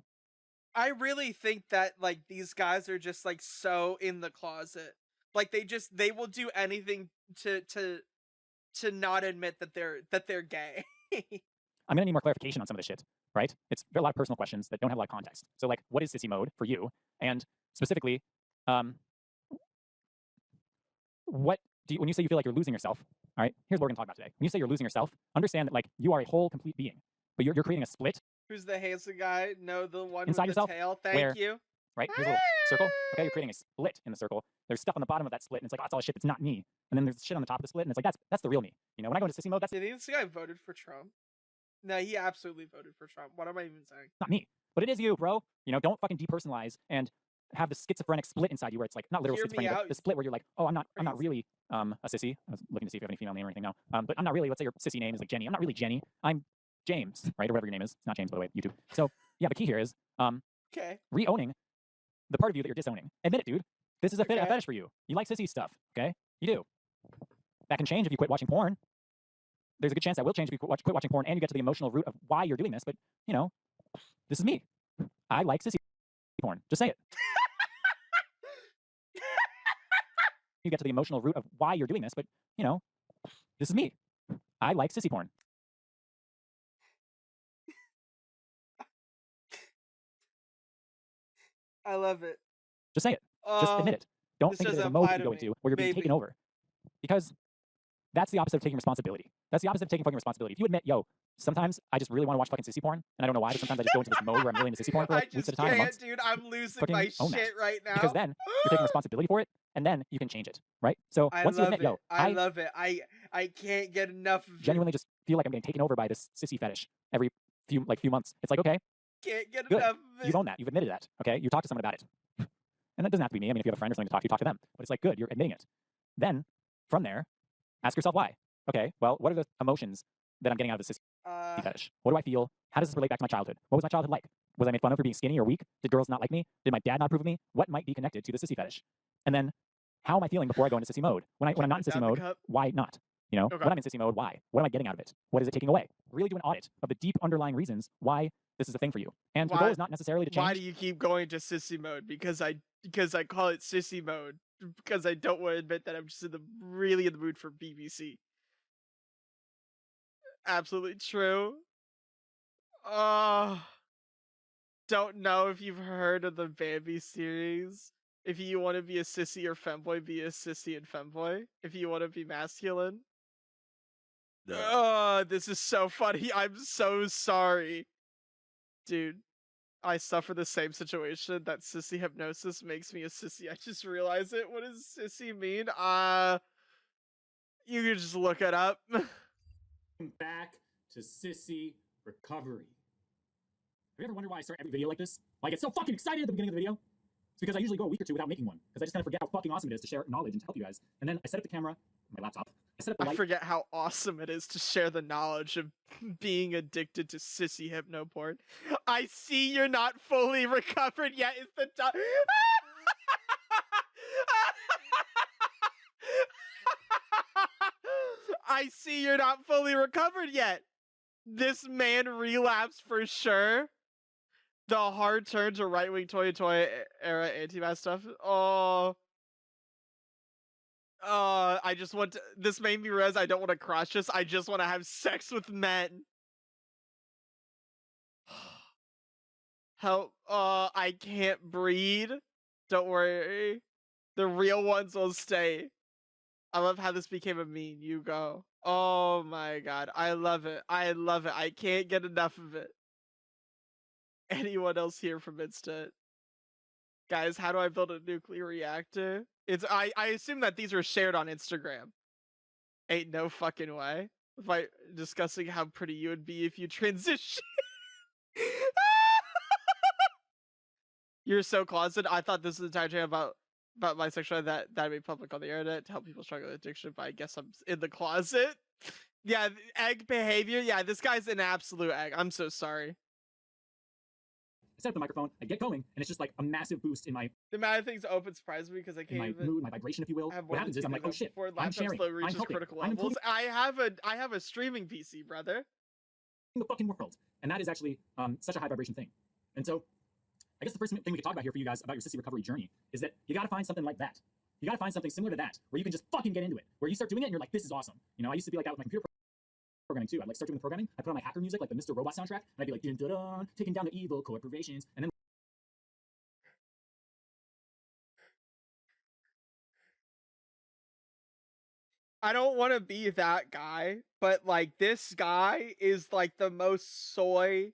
I really think that like these guys are just like so in the closet. Like they will do anything to not admit that they're gay. I'm gonna need more clarification on some of this shit, right? It's a lot of personal questions that don't have a lot of context. So like, what is sissy mode for you? And specifically, what do you, when you say you feel like you're losing yourself, all right, here's what we're gonna talk about today. When you say you're losing yourself, understand that like you are a whole complete being, but you're creating a split. Who's the handsome guy? No, the one Inside with the yourself, tail. Thank you. Right? Here's a little circle. Okay, you're creating a split in the circle. There's stuff on the bottom of that split, and it's like, oh, that's all shit that's not me. And then there's shit on the top of the split, and it's like, that's the real me. You know, when I go into sissy mode, that's Do you think this guy voted for Trump? No, he absolutely voted for Trump. What am I even saying? not me. But it is you, bro. You know, don't fucking depersonalize and have the schizophrenic split inside you where it's like, not literal Hear me schizophrenia, out. but the split where you're like, oh, I'm not really a sissy. I was looking to see if you have any female name or anything now. But I'm not really, let's say your sissy name is like Jenny. I'm not really Jenny. I'm James, right? Or whatever your name is. It's not James, by the way, YouTube. So yeah, the key here is Okay. re-owning the part of you that you're disowning. Admit it, dude. This is a Okay. fetish for you. You like sissy stuff, okay? You do. That can change if you quit watching porn. There's a good chance that will change if you quit watching porn and you get to the emotional root of why you're doing this. But, you know, this is me. I like sissy porn. Just say it. You get to the emotional root of why you're doing this, but, you know, this is me. I like sissy porn. I love it. Just say it. Just admit it. Don't this think that there's a doesn't mode apply that you to go me. into where you're being Maybe. taken over. Because that's the opposite of taking responsibility. That's the opposite of taking fucking responsibility. If you admit, yo, sometimes I just really want to watch fucking sissy porn, and I don't know why, but sometimes I just go into this mode where I'm really into sissy porn for I like weeks just at a time, or can't, months. dude. I'm losing Fucking my own that. shit right now. Because then you're taking responsibility for it, and then you can change it, right? So I once you love admit, it. yo, I love it. I can't get enough of genuinely just feel like I'm getting taken over by this sissy fetish every few months. It's like, okay, it. Can't get good. enough of it. You've owned that. You've admitted that. Okay, you talk to someone about it, and that doesn't have to be me. I mean, if you have a friend or something to talk to them. But it's like, good, you're admitting it. Then from there, ask yourself why. Okay, well, what are the emotions that I'm getting out of this sissy fetish? What do I feel? How does this relate back to my childhood? What was my childhood like? Was I made fun of for being skinny or weak? Did girls not like me? Did my dad not approve of me? What might be connected to the sissy fetish? And then, how am I feeling before I go into sissy mode? When I'm not in sissy mode, why not? You know, Okay. when I'm in sissy mode, why? What am I getting out of it? What is it taking away? Really do an audit of the deep underlying reasons why this is a thing for you. And the goal Why- is not necessarily to change. Why do you keep going to sissy mode? Because I call it sissy mode. Because I don't want to admit that I'm just really in the mood for BBC. Absolutely true. Don't know if you've heard of the Bambi series. If you want to be a sissy or femboy, be a sissy and femboy. If you want to be masculine. This is so funny. I'm so sorry. Dude, I suffer the same situation. That sissy hypnosis makes me a sissy. I just realized it. What does sissy mean? You can just look it up. Back to sissy recovery. Have you ever wondered why I start every video like this? Why I get so fucking excited at the beginning of the video? It's because I usually go a week or two without making one. Because I just kind of forget how fucking awesome it is to share knowledge and to help you guys. And then I set up the camera, my laptop. I set up the I light. forget how awesome it is to share the knowledge of being addicted to sissy hypno porn. I see you're not fully recovered yet. Is the I see you're not fully recovered yet. This man relapsed for sure. The hard turn to right-wing toy era anti-mask stuff. I just want to, this made me realize I don't want to crush this. I just want to have sex with men. Help, I can't breed. Don't worry. The real ones will stay. I love how this became a meme. You go. Oh my god. I love it. I love it. I can't get enough of it. Anyone else here from Instant? Guys, how do I build a nuclear reactor? I assume that these are shared on Instagram. Ain't no fucking way. By discussing how pretty you would be if you transition. You're so closeted. I thought this was the entire channel about my sexuality that'd be public on the internet to help people struggle with addiction, but I guess I'm in the closet. Yeah, egg behavior. Yeah, this guy's an absolute egg. I'm so sorry. I set up the microphone, I get going, and it's just like a massive boost in my The amount of things open surprised me because I can't even mood, my vibration, if you will. What happens is I'm like, oh shit, before I'm laptop sharing, slow I'm reaches helping, critical I'm levels. I have a streaming PC, brother. the fucking world, and that is actually such a high vibration thing. And so, I guess the first thing we could talk about here for you guys about your sissy recovery journey is that you got to find something like that. You got to find something similar to that where you can just fucking get into it, where you start doing it and you're like, this is awesome. You know, I used to be like that with my computer programming too. I'd like start doing the programming, I put on my hacker music, like the Mr. Robot soundtrack, and I'd be like, dun, dun, dun, taking down the evil corporations, and then I don't want to be that guy, but like this guy is like the most soy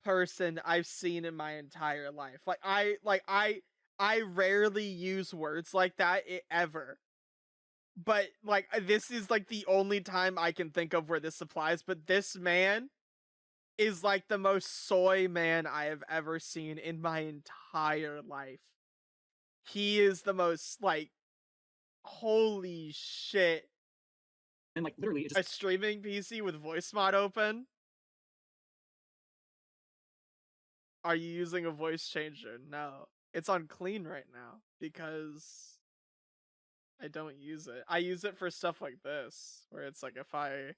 person I've seen in my entire life. I rarely use words like that ever. But like this is like the only time I can think of where this applies, but this man is like the most soy man I have ever seen in my entire life. He is the most like holy shit. and like literally it A just streaming PC with voice mod open? Are you using a voice changer? No. It's on clean right now because I don't use it. I use it for stuff like this, where it's like if I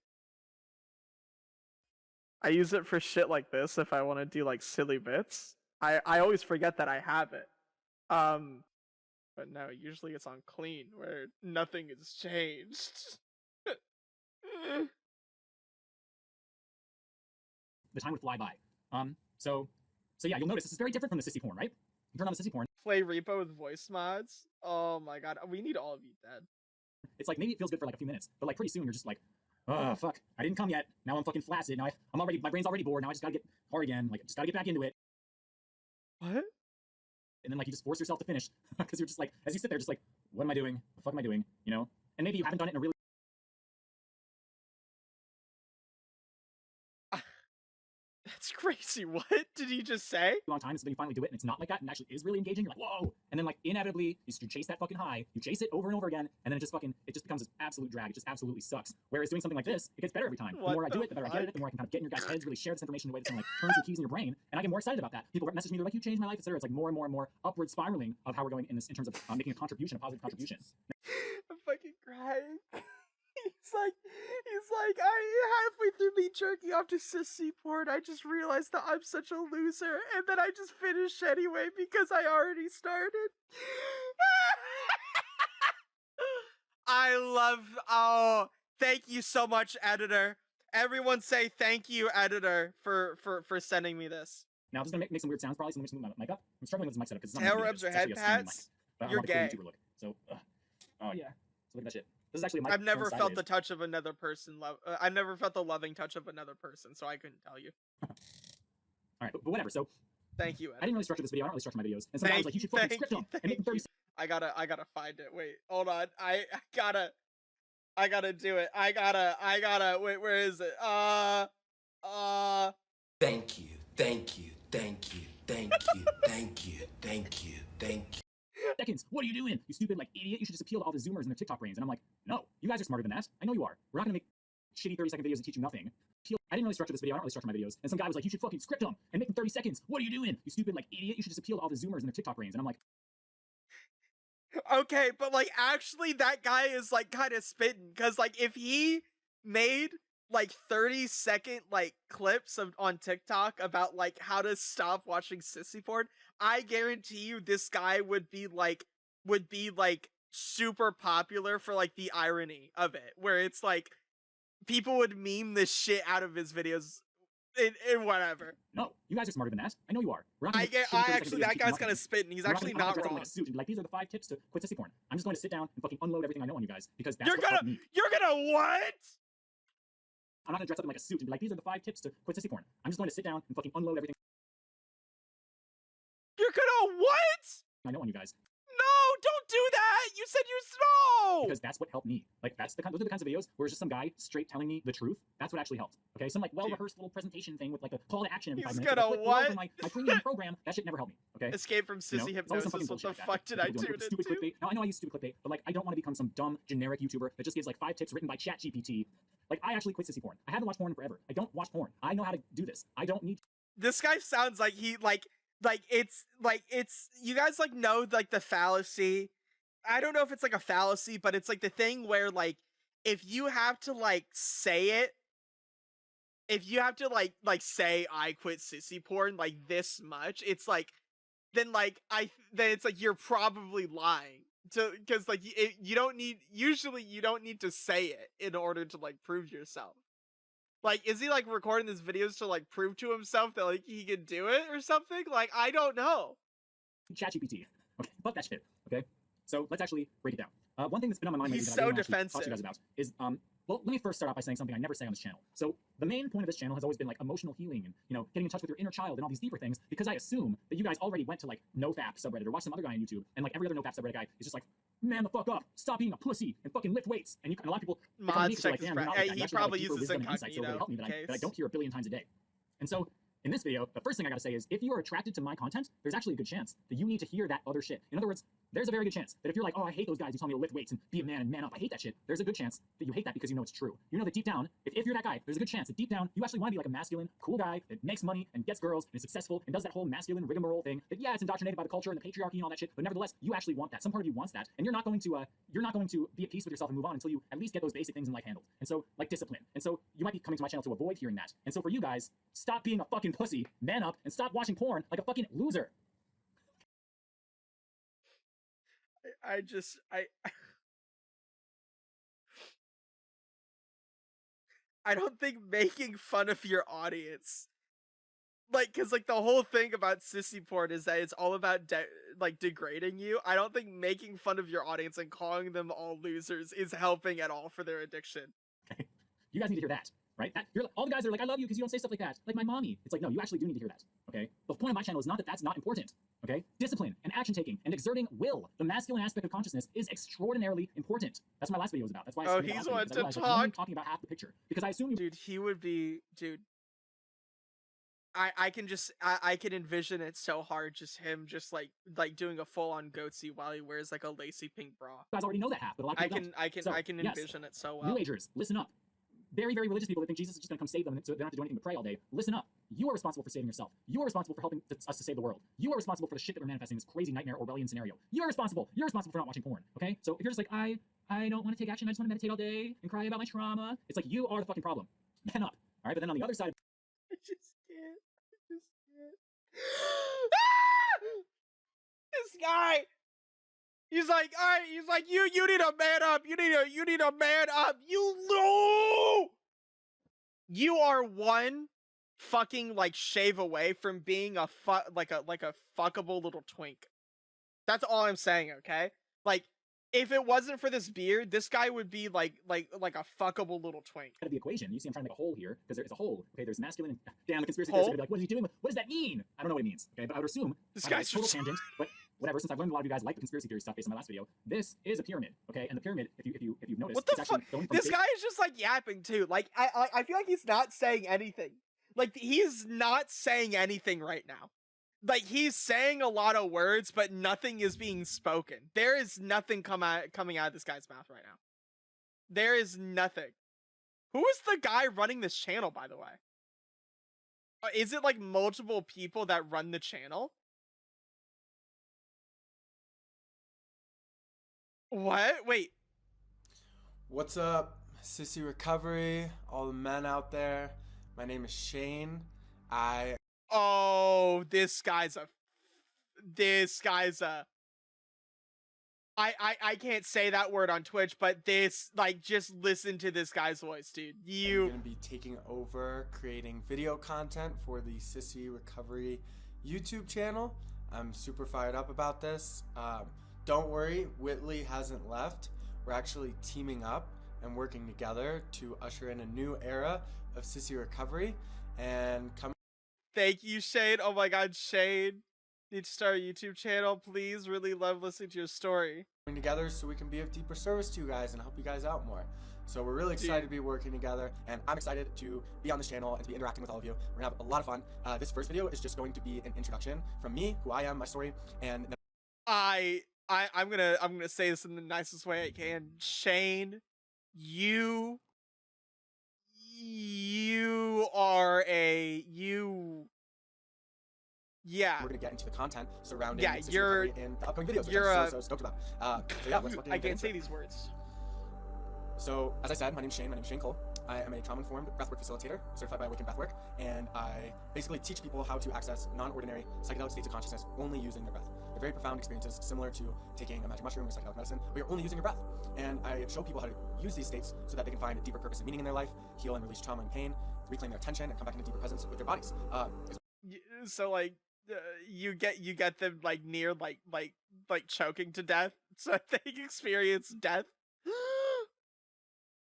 use it for shit like this if I want to do like silly bits. I always forget that I have it. But no, usually it's on clean where nothing is changed. the time would fly by. So yeah, you'll notice this is very different from the sissy porn, right? You turn on the sissy porn, Play repo with voice mods. Oh my god, we need all of you dead. it's like maybe it feels good for like a few minutes, but like pretty soon you're just like, oh fuck, I didn't come yet. Now I'm fucking flaccid. Now I'm already, my brain's already bored. Now I just gotta get hard again. Like just gotta get back into it. What? And then like you just force yourself to finish because you're just like, as you sit there, just like, what am I doing? What the fuck am I doing? You know? And maybe you haven't done it in a really That's crazy. What did he just say? long time, so then you finally do it and it's not like that and actually is really engaging. You're like, whoa! And then like inevitably you chase that fucking high, you chase it over and over again, and then it just becomes this absolute drag. It just absolutely sucks. Whereas doing something like this, it gets better every time. The more I do it, the better I get at it, the more I can kind of get in your guys' heads, really share this information in a way that's gonna like turn some keys in your brain, and I get more excited about that. People message me, they're like, you changed my life, etc. It's like more and more and more upward spiraling of how we're going in this in terms of making a contribution, a positive contribution. I'm fucking crying. He's like, I halfway through me jerking off to sissy porn, I just realized that I'm such a loser, and then I just finished anyway because I already started. I love, oh, thank you so much, editor. Everyone say thank you, editor, for sending me this. Now I'm just gonna make some weird sounds probably, so let me just move my mic up. I'm struggling with this mic setup because it's not Tail meant to be rubs or it's head actually a standing pats? mic. But I You're want the cool gay. YouTuber look. So, oh yeah. So look at that shit. This is actually a mic. I've never turned felt the sideways. touch of another person. I've never felt the loving touch of another person, so I couldn't tell you. All right, but whatever. So Thank you, I editor. didn't really structure this video. I don't really structure my videos. And some guy was like, you should fucking script them and make them 30 seconds. I gotta find it. Wait, hold on. I gotta do it. I gotta. Wait, where is it? Thank you, thank you, thank you, thank you, thank you, thank you, thank you. Seconds. What are you doing? You stupid like idiot. You should just appeal to all the Zoomers and their TikTok brains. And I'm like, no, you guys are smarter than that. I know you are. We're not gonna make shitty 30-second videos that teach you nothing. I didn't really structure this video. I don't really structure my videos. And some guy was like, you should fucking script them and make them 30 seconds. What are you doing? You stupid like idiot. You should just appeal to all the Zoomers and their TikTok brains. And I'm like, Okay, but like actually that guy is like kind of spitting because like if he made like 30-second like clips on TikTok about like how to stop watching sissy porn, I guarantee you this guy would be like super popular for like the irony of it, where it's like people would meme the shit out of his videos in whatever. No, you guys are smarter than that. I know you are. We're not I gonna get. sit here for I a actually, second that and guy's nothing. kind of spitting. He's We're not actually gonna- I'm not dress up in, wrong. like a suit and be like, these are the 5 tips to quit sissy porn. I'm just going to sit down and fucking unload everything I know on you guys because that's You're what gonna. helped me. You're gonna what? I'm not gonna dress up in like a suit and be like, these are the 5 tips to quit sissy porn. I'm just going to sit down and fucking unload everything You're gonna what? I know on you guys No, don't do that. You said you no. because that's what helped me. Like those are the kinds of videos where it's just some guy straight telling me the truth. That's what actually helped. Okay, some like well-rehearsed little presentation thing with like a call to action every 5 He's minutes. gonna Click what? over my premium program. That shit never helped me. Okay. Escape from You know, sissy it's always some fucking hypnosis. What bullshit the like that. fuck did I People tune doing stupid into? clickbait. Now I know I use stupid clickbait, but like I don't want to become some dumb generic YouTuber that just gives like 5 tips written by ChatGPT. Like I actually quit sissy porn. I haven't watched porn forever. I don't watch porn. I know how to do this. I don't need. This guy sounds like he like it's you guys like know like the fallacy. I don't know if it's like a fallacy, but it's like the thing where like if you have to like say it, if you have to like say I quit sissy porn like this much, it's like then like then it's like you're probably lying to because like you don't need usually you don't need to say it in order to like prove yourself. Like, is he like recording these videos to like prove to himself that like he can do it or something? Like, I don't know. ChatGPT. Okay, fuck that shit. Okay, so let's actually break it down. One thing that's been on my mind He's lately that I so really want to talk to defensive. you guys about is well, let me first start off by saying something I never say on this channel. So the main point of this channel has always been like emotional healing and getting in touch with your inner child and all these deeper things because I assume that you guys already went to like NoFap subreddit or watched some other guy on YouTube and like every other NoFap subreddit guy is just like, man the fuck up, stop being a pussy and fucking lift weights. And a lot of people Mods check like, his man, you're not hey, like that. You he actually have, probably like, deeper uses wisdom and insight, so it really helped me that I don't hear a billion times a day. And so in this video, the first thing I gotta say is if you are attracted to my content, there's actually a good chance that you need to hear that other shit. In other words, there's a very good chance that if you're like, oh, I hate those guys who tell me to lift weights and be a man and man up, I hate that shit, there's a good chance that you hate that because you know it's true. You know that deep down, if you're that guy, there's a good chance that deep down, you actually want to be like a masculine, cool guy that makes money and gets girls and is successful and does that whole masculine rigmarole thing that, yeah, it's indoctrinated by the culture and the patriarchy and all that shit, but nevertheless, you actually want that. Some part of you wants that, and you're not going to be at peace with yourself and move on until you at least get those basic things in life handled. And so, like discipline. And so, you might be coming to my channel to avoid hearing that. And so for you guys, stop being a fucking pussy, man up, and stop watching porn like a fucking loser. I don't think making fun of your audience, like, cause like the whole thing about sissy porn is that it's all about like degrading you. I don't think making fun of your audience and calling them all losers is helping at all for their addiction. Okay, you guys need to hear that, right? You're all the guys are like, I love you because you don't say stuff like that, like my mommy. It's like, no, you actually do need to hear that. Okay, the point of my channel is not that that's not important. Okay, discipline and action taking and exerting will, the masculine aspect of consciousness, is extraordinarily important. That's what my last video was about. That's why I he's wanted wanting to I'm only talk. talking about half the picture because I assume you. Dude, he would be, dude. I can envision it so hard, just him just like doing a full on goatee while he wears like a lacy pink bra. You guys already know that half, but a lot of people don't. I can yes, envision it so well. New Agers, listen up. Very, very religious people that think Jesus is just going to come save them so they don't have to do anything but pray all day. Listen up. You are responsible for saving yourself. You are responsible for helping us to save the world. You are responsible for the shit that we're manifesting, this crazy nightmare Orwellian scenario. You're responsible. You're responsible for not watching porn, okay? So if you're just like, I don't want to take action, I just want to meditate all day and cry about my trauma, it's like you are the fucking problem. Man up, all right? But then on the other side... I just can't. This guy, he's like, all right, he's like, you need a man up. You need a man up. You are one fucking like shave away from being a fuckable little twink. That's all I'm saying, okay? Like, if it wasn't for this beard, this guy would be like a fuckable little twink. Out of the equation, you see I'm trying to make a hole here, because there is a hole. Okay, there's masculine and... Damn, the conspiracy Hole? theorists are gonna be like, what is he doing? What does that mean? I don't know what it means, okay? But I would assume... This I don't know, guy's total just... tangent, but whatever, since I've learned a lot of you guys like the conspiracy theory stuff based on my last video, this is a pyramid, okay? And the pyramid, if you've noticed... What the fuck? This guy is just like yapping too. Like, I feel like he's not saying anything. Like, he's not saying anything right now. Like, he's saying a lot of words, but nothing is being spoken. There is nothing coming out of this guy's mouth right now. There is nothing. Who is the guy running this channel, by the way? Is it like multiple people that run the channel? What? Wait. What's up, Sissy Recovery, all the men out there? My name is Shane. Oh, this guy's a I can't say that word on Twitch, but this, like, just listen to this guy's voice, dude. I'm gonna be taking over creating video content for the Sissy Recovery YouTube channel. I'm super fired up about this. Don't worry, Whitley hasn't left. We're actually teaming up and working together to usher in a new era of Sissy Recovery and come. Thank you, Shane. Oh my god, Shane. Need to start a YouTube channel, please. Really love listening to your story. Together so we can be of deeper service to you guys and help you guys out more. So we're really excited to be working together, and I'm excited to be on this channel and to be interacting with all of you. We're gonna have a lot of fun. This first video is just going to be an introduction from me, who I am, my story, and then I'm gonna say this in the nicest way I can. Shane, you are yeah. We're gonna get into the content surrounding Sissy recovery in the upcoming videos, which I'm so stoked about. So yeah, let's I can't say these words. So, as I said, my name's Shane Cole. I am a trauma-informed breathwork facilitator, certified by Awaken Breathwork, and I basically teach people how to access non-ordinary psychedelic states of consciousness only using their breath. They're very profound experiences, similar to taking a magic mushroom or psychedelic medicine, but you're only using your breath. And I show people how to use these states so that they can find a deeper purpose and meaning in their life, heal and release trauma and pain, reclaim their attention, and come back into deeper presence with their bodies. So, like, you get them, like, near like choking to death, so they experience death.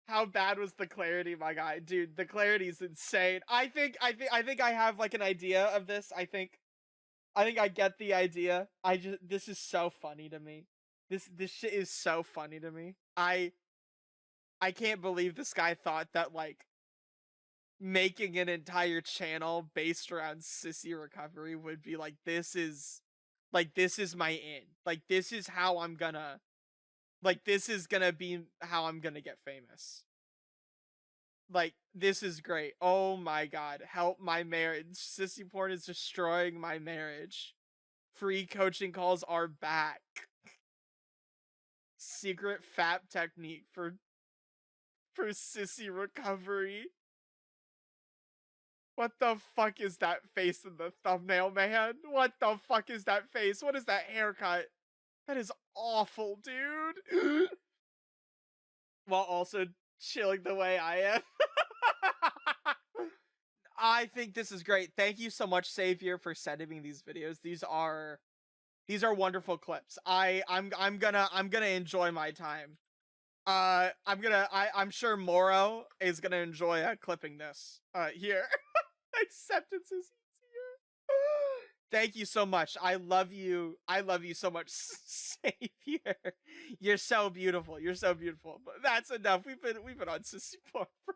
How bad was the clarity, my guy? Dude, the clarity is insane. I think I have, like, an idea of this. I think I get the idea. This is so funny to me. This shit is so funny to me. I can't believe this guy thought that, like, making an entire channel based around Sissy Recovery would be like, this is my in. Like, this is how I'm gonna, like, this is gonna be how I'm gonna get famous. Like, this is great. Oh my god, help my marriage. Sissy porn is destroying my marriage. Free coaching calls are back. Secret FAP technique for Sissy Recovery. What the fuck is that face in the thumbnail, man? What the fuck is that face? What is that haircut? That is awful, dude. While also chilling the way I am. I think this is great. Thank you so much, Savior, for sending me these videos. These are wonderful clips. I'm gonna enjoy my time. I'm sure Moro is gonna enjoy clipping this here. Acceptance is easier. Thank you so much. I love you so much, Savior. You're so beautiful. You're so beautiful. But that's enough. We've been on Sissy porn for